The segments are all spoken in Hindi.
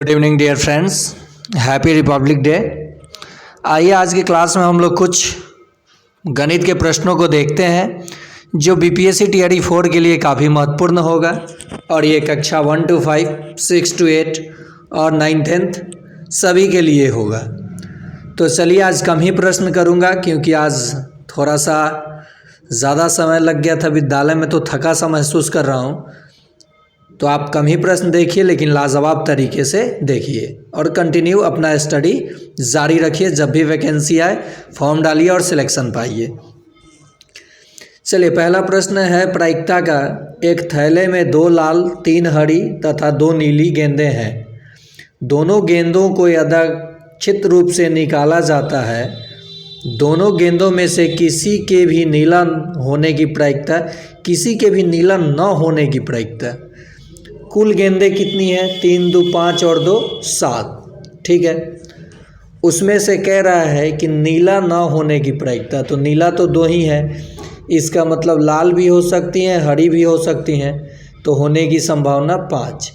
Good evening dear friends, happy republic day. आइए आज की क्लास में हम लोग कुछ गणित के प्रश्नों को देखते हैं जो बीपीएससी टीआरई 4 के लिए काफ़ी महत्वपूर्ण होगा और ये कक्षा 1 to 5, 6 to 8 और 9th सभी के लिए होगा। तो चलिए आज कम ही प्रश्न करूँगा क्योंकि आज थोड़ा सा ज़्यादा समय लग गया था विद्यालय में, तो थका सा महसूस कर रहा हूँ। तो आप कम ही प्रश्न देखिए लेकिन लाजवाब तरीके से देखिए और कंटिन्यू अपना स्टडी जारी रखिए। जब भी वैकेंसी आए फॉर्म डालिए और सिलेक्शन पाइए। चलिए पहला प्रश्न है प्रायिकता का। एक थैले में 2 लाल 3 हरी तथा 2 नीली गेंदें हैं। दोनों गेंदों को यादृच्छिक रूप से निकाला जाता है। दोनों गेंदों में से किसी के भी नीला होने की प्रायिकता, किसी के भी नीला न होने की प्रायिकता। कुल गेंदें कितनी हैं? 3 2 5 और 2 7। ठीक है, उसमें से कह रहा है कि नीला ना होने की प्रायिकता। तो नीला तो 2 ही है, इसका मतलब लाल भी हो सकती हैं, हरी भी हो सकती हैं, तो होने की संभावना 5।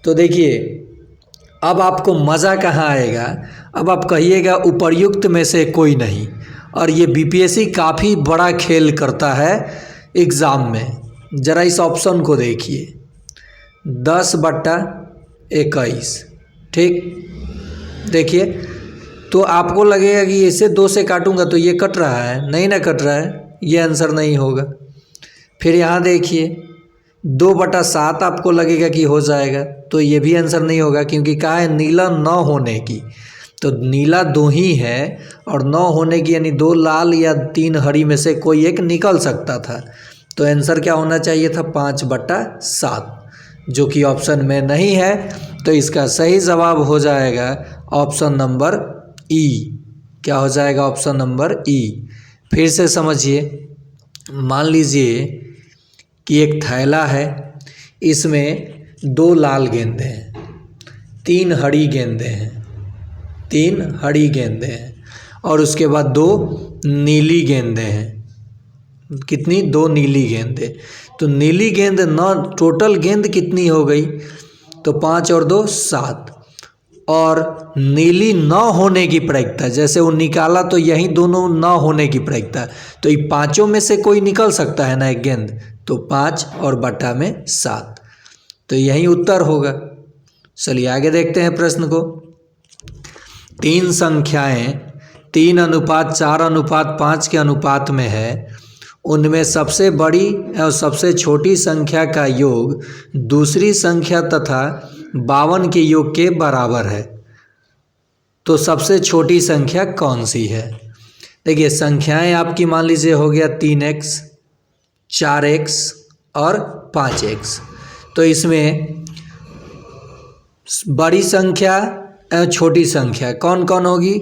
तो देखिए अब आपको मज़ा कहाँ आएगा, अब आप कहिएगा उपर्युक्त में से कोई नहीं। और ये बीपीएससी काफ़ी बड़ा खेल करता है एग्ज़ाम में। ज़रा इस ऑप्शन को देखिए, 10/21। ठीक, देखिए तो आपको लगेगा कि इसे 2 से काटूंगा तो ये कट रहा है, नहीं ना कट रहा है, ये आंसर नहीं होगा। फिर यहाँ देखिए 2/7 आपको लगेगा कि हो जाएगा, तो ये भी आंसर नहीं होगा क्योंकि कहा है नीला न होने की। तो नीला 2 ही है और न होने की यानी 2 लाल या 3 हरी में से कोई एक निकल सकता था। तो आंसर क्या होना चाहिए था? 5/7, जो कि ऑप्शन में नहीं है। तो इसका सही जवाब हो जाएगा ऑप्शन नंबर ई। क्या हो जाएगा? ऑप्शन नंबर ई। फिर से समझिए, मान लीजिए कि एक थैला है, इसमें 2 लाल गेंदें हैं, 3 हरी गेंदें हैं, 3 हरी गेंदें हैं और उसके बाद 2 नीली गेंदें हैं। कितनी? 2 नीली गेंदें। तो नीली गेंद न, टोटल गेंद कितनी हो गई? तो 5 और 2 7। और नीली न होने की प्रायिकता, जैसे वो निकाला तो यही दोनों न होने की प्रायिकता, तो ये पाँचों में से कोई निकल सकता है ना एक गेंद, तो 5 और बटा में 7, तो यही उत्तर होगा। चलिए आगे देखते हैं प्रश्न को। 3 संख्याएं 3:4:5 के अनुपात में है। उनमें सबसे बड़ी और सबसे छोटी संख्या का योग दूसरी संख्या तथा 52 के योग के बराबर है। तो सबसे छोटी संख्या कौन सी है? देखिए संख्याएं आपकी मान लीजिए हो गया 3x, 4x और 5x। तो इसमें बड़ी संख्या और छोटी संख्या कौन कौन होगी?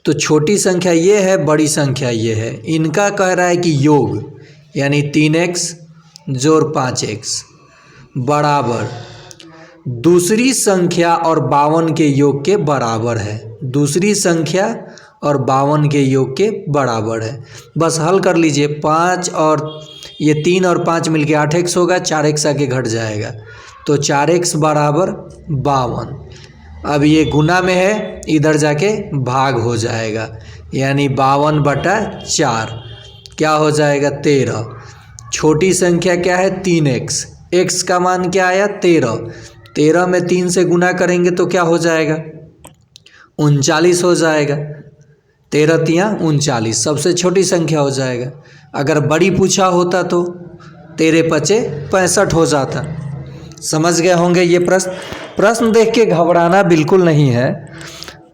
तो छोटी संख्या ये है, बड़ी संख्या ये है। इनका कह रहा है कि योग यानी 3x जोड़ 5x बराबर दूसरी संख्या और 52 के योग के बराबर है। दूसरी संख्या और 52 के योग के बराबर है। बस हल कर लीजिए। 5 और ये 3 और 5 मिलके 8x होगा, 4x आके घट जाएगा, तो 4x बराबर 52। अब ये गुना में है, इधर जाके भाग हो जाएगा, यानी 52/4 क्या हो जाएगा? 13। छोटी संख्या क्या है? 3x। x का मान क्या आया? 13। 13 में 3 से गुना करेंगे तो क्या हो जाएगा? 39 हो जाएगा। 13 तिया 39 सबसे छोटी संख्या हो जाएगा। अगर बड़ी पूछा होता तो 13×5 65 हो जाता। समझ गए होंगे ये प्रश्न देख के घबराना बिल्कुल नहीं है।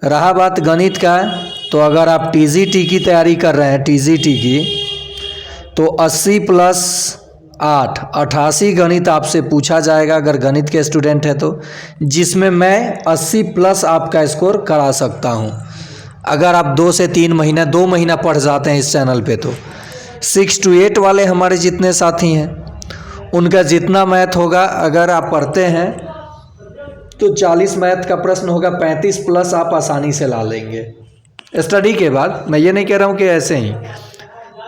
रहा बात गणित का, तो अगर आप टीजीटी की तैयारी कर रहे हैं, टीजीटी की, तो 80 + 8 88 गणित आपसे पूछा जाएगा अगर गणित के स्टूडेंट है तो, जिसमें मैं 80+ आपका स्कोर करा सकता हूं अगर आप 2 से 3 महीना 2 महीना पढ़ जाते हैं इस चैनल पे। तो 6 to 8 वाले हमारे जितने साथी हैं उनका जितना मैथ होगा अगर आप पढ़ते हैं तो 40 मैथ का प्रश्न होगा, 35+ आप आसानी से ला लेंगे स्टडी के बाद। मैं ये नहीं कह रहा हूँ कि ऐसे ही।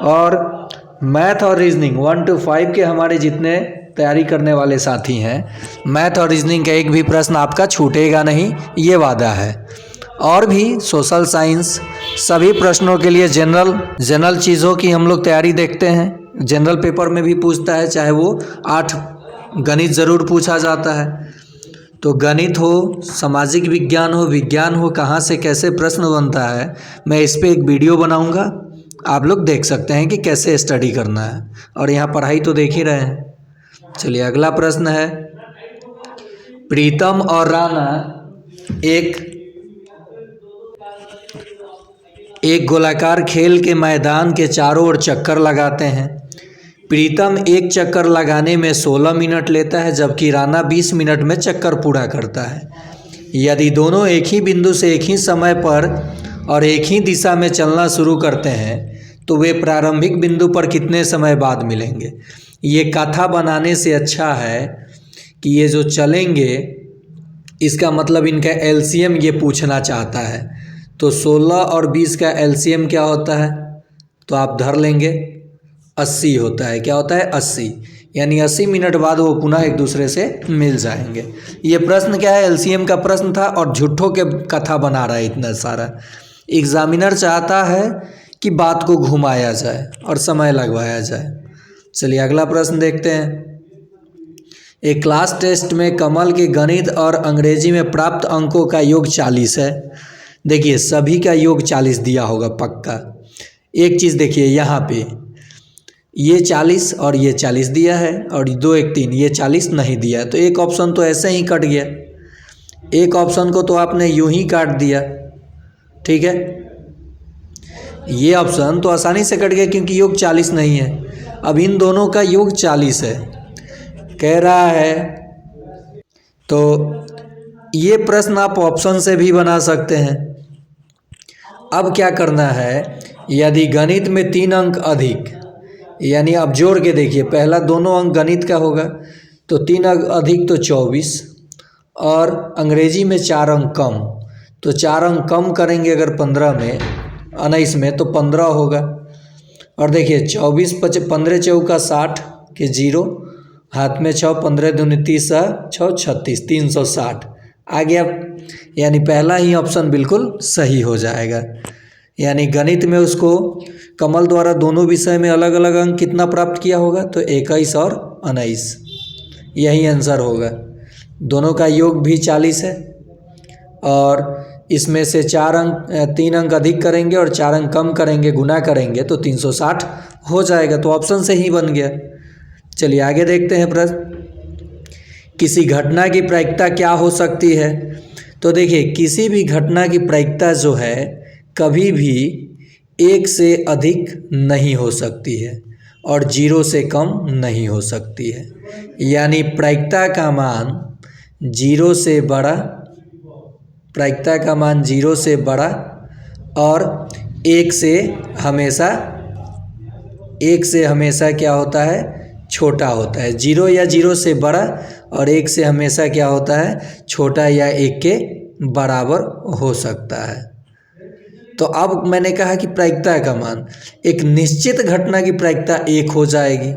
और मैथ और रीजनिंग 1 to 5 के हमारे जितने तैयारी करने वाले साथी हैं, मैथ और रीजनिंग का एक भी प्रश्न आपका छूटेगा नहीं, ये वादा है। और भी सोशल साइंस सभी प्रश्नों के लिए जनरल चीज़ों की हम लोग तैयारी देखते हैं। जनरल पेपर में भी पूछता है, चाहे वो 8 गणित ज़रूर पूछा जाता है। तो गणित हो, सामाजिक विज्ञान हो, कहाँ से कैसे प्रश्न बनता है, मैं इस पर एक वीडियो बनाऊंगा, आप लोग देख सकते हैं कि कैसे स्टडी करना है। और यहाँ पढ़ाई तो देख ही रहे हैं। चलिए अगला प्रश्न है, प्रीतम और राणा एक गोलाकार खेल के मैदान के चारों ओर चक्कर लगाते हैं। प्रीतम एक चक्कर लगाने में 16 मिनट लेता है, जबकि राणा 20 मिनट में चक्कर पूरा करता है। यदि दोनों एक ही बिंदु से एक ही समय पर और एक ही दिशा में चलना शुरू करते हैं तो वे प्रारंभिक बिंदु पर कितने समय बाद मिलेंगे। ये कथा बनाने से अच्छा है कि ये जो चलेंगे इसका मतलब इनका एलसीएम ये पूछना चाहता है। तो 16 और 20 का एलसीएम क्या होता है, तो आप धर लेंगे 80 होता है। क्या होता है, 80, यानी 80 मिनट बाद वो पुनः एक दूसरे से मिल जाएंगे। ये प्रश्न क्या है, एलसीएम का प्रश्न था और झूठों के कथा बना रहा है इतना सारा। एग्जामिनर चाहता है कि बात को घुमाया जाए और समय लगवाया जाए। चलिए अगला प्रश्न देखते हैं। एक क्लास टेस्ट में कमल के गणित और अंग्रेजी में प्राप्त अंकों का योग 40 है। देखिए सभी का योग 40 दिया होगा पक्का। एक चीज़ देखिए यहाँ पे ये 40 और ये 40 दिया है और 2 1 3 ये 40 नहीं दिया, तो एक ऑप्शन तो ऐसे ही कट गया। एक ऑप्शन को तो आपने यूं ही काट दिया, ठीक है। ये ऑप्शन तो आसानी से कट गया क्योंकि योग 40 नहीं है। अब इन दोनों का योग 40 है कह रहा है, तो ये प्रश्न आप ऑप्शन से भी बना सकते हैं। अब क्या करना है, यदि गणित में 3 अंक अधिक, यानी आप जोड़ के देखिए, पहला दोनों अंक गणित का होगा तो 3 अंक अधिक तो 24, और अंग्रेजी में 4 अंक कम, तो 4 अंक कम करेंगे अगर 19 में तो 15 होगा। और देखिए 24 15 चौका 60 के 0, हाथ में 6, 15 दूनी 30, 6 36, 360 आ गया। यानी पहला ही ऑप्शन बिल्कुल सही हो जाएगा। यानी गणित में उसको कमल द्वारा दोनों विषय में अलग अलग अंक कितना प्राप्त किया होगा, तो 21 और 19, यही आंसर होगा। दोनों का योग भी 40 है और इसमें से 3 अंक अधिक करेंगे और 4 अंक कम करेंगे, गुना करेंगे तो 360 हो जाएगा, तो ऑप्शन से ही बन गया। चलिए आगे देखते हैं प्रश्न। किसी घटना की प्रायिकता क्या हो सकती है। तो देखिए किसी भी घटना की प्रायिकता जो है कभी भी 1 से अधिक नहीं हो सकती है और 0 से कम नहीं हो सकती है। यानी प्रायिकता का मान 0 से बड़ा, प्रायिकता का मान 0 से बड़ा और 1 से हमेशा क्या होता है, छोटा होता है। 0 या 0 से बड़ा और 1 से हमेशा क्या होता है, छोटा या 1 के बराबर हो सकता है। तो अब मैंने कहा कि प्रायिकता का मान, एक निश्चित घटना की प्रायिकता 1 हो जाएगी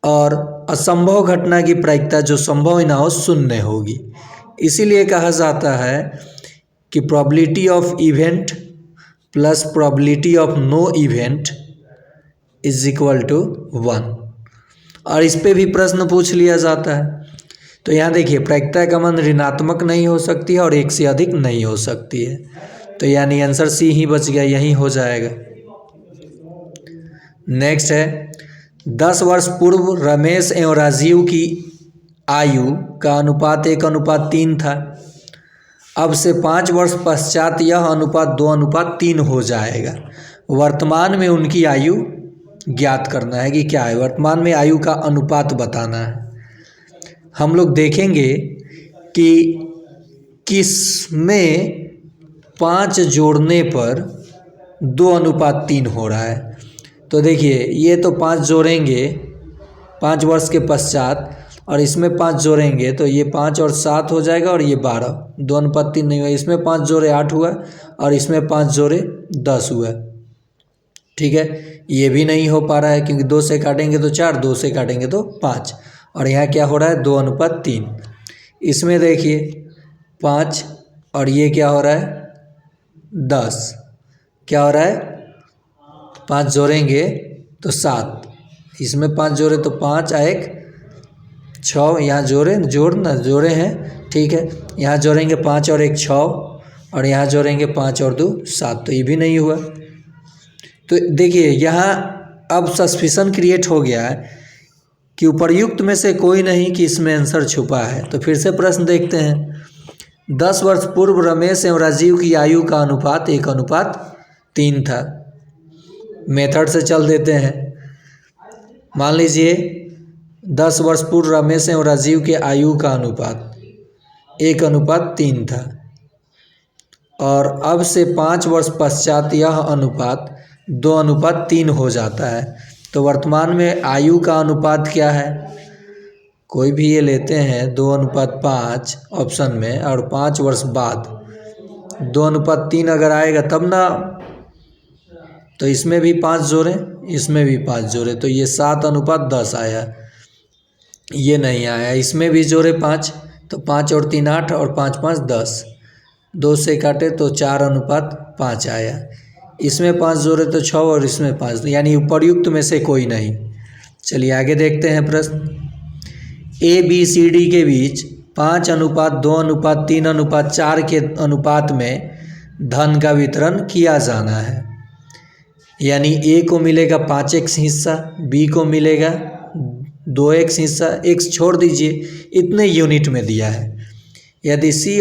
और असंभव घटना की प्रायिकता जो संभव ही ना हो 0 होगी। इसीलिए कहा जाता है कि probability of event plus probability of no event is equal to 1। और इस पे भी प्रश्न पूछ लिया जाता है। तो यहाँ देखिए प्रायिकता का मान ऋणात्मक नहीं हो सकती है और 1 से अधिक नहीं हो सकती है, तो यानी आंसर सी ही बच गया, यही हो जाएगा। नेक्स्ट है 10 वर्ष पूर्व रमेश एवं राजीव की आयु का अनुपात 1:3 था। अब से 5 वर्ष पश्चात यह अनुपात 2:3 हो जाएगा। वर्तमान में उनकी आयु ज्ञात करना है कि क्या है, वर्तमान में आयु का अनुपात बताना है। हम लोग देखेंगे कि किस में 5 जोड़ने पर 2:3 हो रहा है। तो देखिए ये तो 5 जोड़ेंगे 5 वर्ष के पश्चात और इसमें 5 जोड़ेंगे तो ये 5 और 7 हो जाएगा और ये 12, 2:3 नहीं हुआ। इसमें 5 जोड़े 8 हुआ और इसमें 5 जोड़े 10 हुआ, ठीक है। ये भी नहीं हो पा रहा है क्योंकि 2 से काटेंगे तो 4, 2 से काटेंगे तो 5। और यहाँ क्या हो रहा है 2:3। इसमें देखिए 5 और ये क्या हो रहा है 10, क्या हो रहा है 5 जोड़ेंगे तो 7, इसमें 5 जोड़े तो 5 1 6, यहाँ जोड़े हैं, ठीक है। यहाँ जोड़ेंगे 5 और 1 6, और यहाँ जोड़ेंगे 5 और 2 7, तो ये भी नहीं हुआ। तो देखिए यहाँ अब सस्पिशन क्रिएट हो गया है कि उपर्युक्त में से कोई नहीं कि इसमें आंसर छुपा है। तो फिर से प्रश्न देखते हैं। 10 वर्ष पूर्व रमेश एवं राजीव की आयु का अनुपात 1:3 था। मेथड से चल देते हैं। मान लीजिए 10 वर्ष पूर्व रमेश एवं राजीव के आयु का अनुपात 1:3 था, और अब से 5 वर्ष पश्चात यह अनुपात 2:3 हो जाता है। तो वर्तमान में आयु का अनुपात क्या है, कोई भी ये लेते हैं 2:5 ऑप्शन में, और 5 वर्ष बाद 2:3 अगर आएगा तब ना, तो इसमें भी 5 जोड़े, इसमें भी 5 जोड़े, तो ये 7:10 आया। ये नहीं आया, इसमें भी जोड़े 5, तो 5 और 3 8, और 5 5 10, 2 से काटे तो 4:5 आया। इसमें 5 जोड़े तो 6, और इसमें 5, यानी उपर्युक्त में से कोई नहीं। चलिए आगे देखते हैं प्रश्न। ABCD के बीच 5:2:3:4 के अनुपात में धन का वितरण किया जाना है। यानी A को मिलेगा 5x हिस्सा, B को मिलेगा 2x हिस्सा, x छोड़ दीजिए, इतने यूनिट में दिया है। यदि C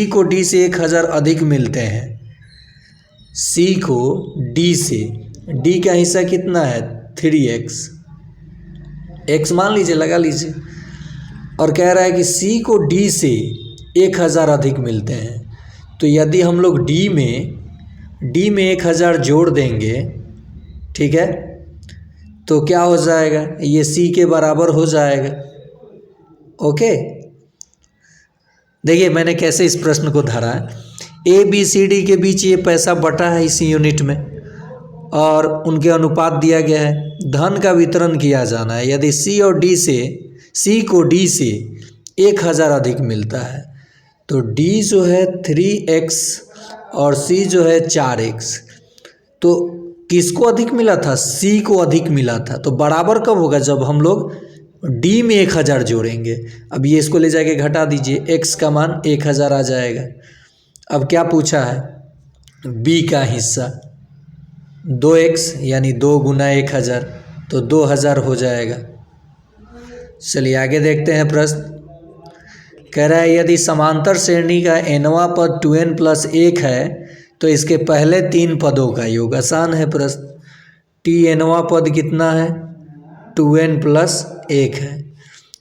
को D से 1000 अधिक मिलते हैं, C को D से, D का हिस्सा कितना है 3x, x मान लीजिए, लगा लीजिए, और कह रहा है कि C को D से 1000 अधिक मिलते हैं। तो यदि हम लोग D में 1000 जोड़ देंगे, ठीक है, तो क्या हो जाएगा, ये C के बराबर हो जाएगा। ओके, देखिए मैंने कैसे इस प्रश्न को धरा है। ABCD के बीच ये पैसा बटा है इस यूनिट में, और उनके अनुपात दिया गया है, धन का वितरण किया जाना है। यदि C को D से 1000 अधिक मिलता है, तो D जो है 3x और C जो है 4x, तो किसको अधिक मिला था, C को अधिक मिला था। तो बराबर कब होगा, जब हम लोग D में 1000 जोड़ेंगे। अब ये इसको ले जाके घटा दीजिए, x का मान 1000 आ जाएगा। अब क्या पूछा है, B का हिस्सा 2x, यानी 2 गुना 1000, तो 2000 हो जाएगा। चलिए आगे देखते हैं प्रश्न। कह रहा है यदि समांतर श्रेणी का nवां पद 2n + 1 है, तो इसके पहले 3 पदों का योग। आसान है प्रश्न। Tnवां पद कितना है 2n + 1 है,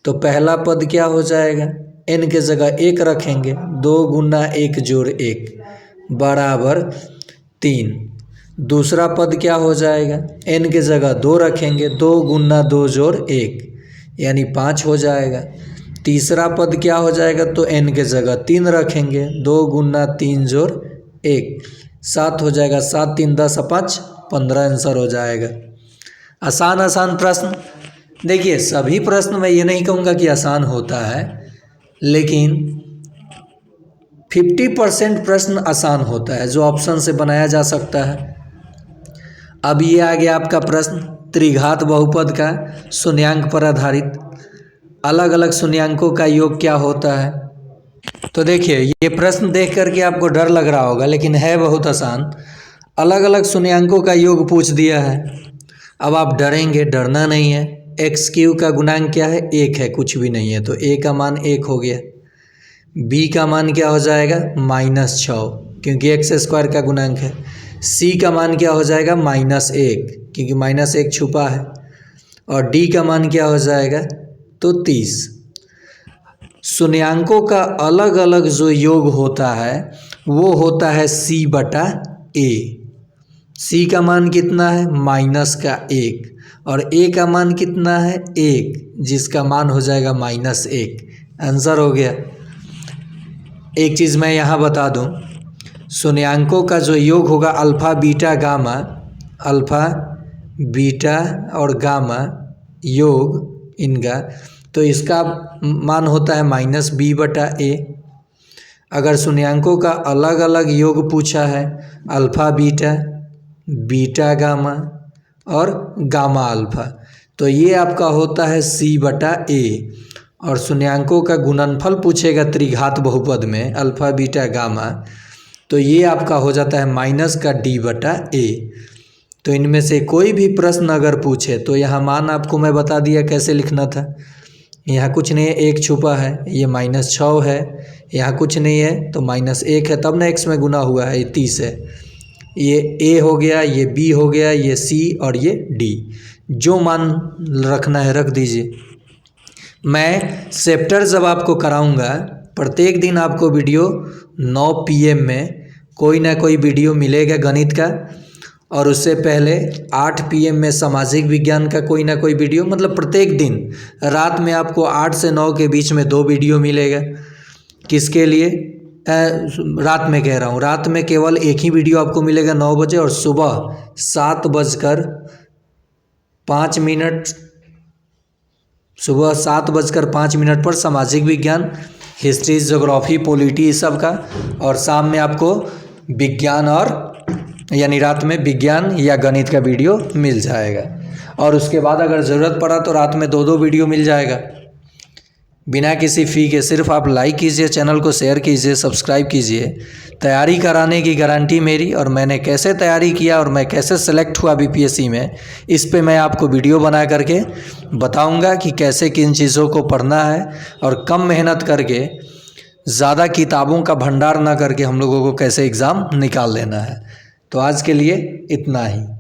तो पहला पद क्या हो जाएगा, n के जगह 1 रखेंगे, 2 गुना 1 जोड़ 1 बराबर 3। दूसरा पद क्या हो जाएगा, n के जगह 2 रखेंगे, 2 गुना 2 जोड़ 1 यानी 5 हो जाएगा। तीसरा पद क्या हो जाएगा, तो n के जगह 3 रखेंगे, 2 गुना 3 जोड़ 1 7 हो जाएगा। 7 3 10 5 15 आंसर हो जाएगा। आसान प्रश्न। देखिए सभी प्रश्न मैं ये नहीं कहूँगा कि आसान होता है, लेकिन 50% प्रश्न आसान होता है जो ऑप्शन से बनाया जा सकता है। अब ये आ गया आपका प्रश्न त्रिघात बहुपद का, शून्यांक पर आधारित। अलग अलग शून्यांकों का योग क्या होता है। तो देखिए ये प्रश्न देख करके आपको डर लग रहा होगा, लेकिन है बहुत आसान। अलग अलग शून्यांकों का योग पूछ दिया है। अब आप डरेंगे, डरना नहीं है। x³ का गुणांक क्या है, 1 है, कुछ भी नहीं है, तो a का मान 1 हो गया। b का मान क्या हो जाएगा -6, क्योंकि x² का गुणांक है। c का मान क्या हो जाएगा -1, क्योंकि -1 छुपा है। और d का मान क्या हो जाएगा, तो 30। शून्यांकों का अलग अलग जो योग होता है वो होता है c/a। c का मान कितना है -1, और a का मान कितना है 1, जिसका मान हो जाएगा -1। आंसर हो गया। एक चीज़ मैं यहाँ बता दूँ, शून्यांकों का जो योग होगा alpha beta gamma, alpha beta और गामा योग इनका, तो इसका मान होता है -b/a। अगर शून्यांकों का अलग अलग योग पूछा है, अल्फ़ा बीटा, बीटा गामा और गामा अल्फ़ा, तो ये आपका होता है c/a। और शून्यांकों का गुणनफल पूछेगा त्रिघात बहुपद में अल्फ़ा बीटा गामा, तो ये आपका हो जाता है -d/a। तो इनमें से कोई भी प्रश्न अगर पूछे तो यहाँ मान आपको मैं बता दिया कैसे लिखना था। यहाँ कुछ नहीं है, 1 छुपा है, ये -6 है, यहाँ कुछ नहीं है तो -1 है, तब ना x में गुना हुआ है, ये 30 है। ये a हो गया, ये b हो गया, ये c और ये d। जो मान रखना है रख दीजिए। मैं चैप्टर जब आपको कराऊंगा, प्रत्येक दिन आपको वीडियो 9 PM में कोई ना कोई वीडियो मिलेगा गणित का, और उससे पहले 8 PM में सामाजिक विज्ञान का कोई ना कोई वीडियो, मतलब प्रत्येक दिन रात में आपको 8 से 9 के बीच में 2 वीडियो मिलेगा। किसके लिए? रात में कह रहा हूँ, रात में केवल एक ही वीडियो आपको मिलेगा 9 बजे, और सुबह 7:05 पर सामाजिक विज्ञान, हिस्ट्री, ज्योग्राफी, पॉलिटी सब का, और शाम में आपको विज्ञान और यानी रात में विज्ञान या गणित का वीडियो मिल जाएगा। और उसके बाद अगर ज़रूरत पड़ा तो रात में 2-2 वीडियो मिल जाएगा बिना किसी फ़ी के। सिर्फ आप लाइक कीजिए, चैनल को शेयर कीजिए, सब्सक्राइब कीजिए। तैयारी कराने की गारंटी मेरी, और मैंने कैसे तैयारी किया और मैं कैसे सेलेक्ट हुआ BPSC में, इस पे मैं आपको वीडियो बना करके बताऊंगा कि कैसे किन चीज़ों को पढ़ना है, और कम मेहनत करके ज़्यादा किताबों का भंडार ना करके हम लोगों को कैसे एग्ज़ाम निकाल लेना है। तो आज के लिए इतना ही।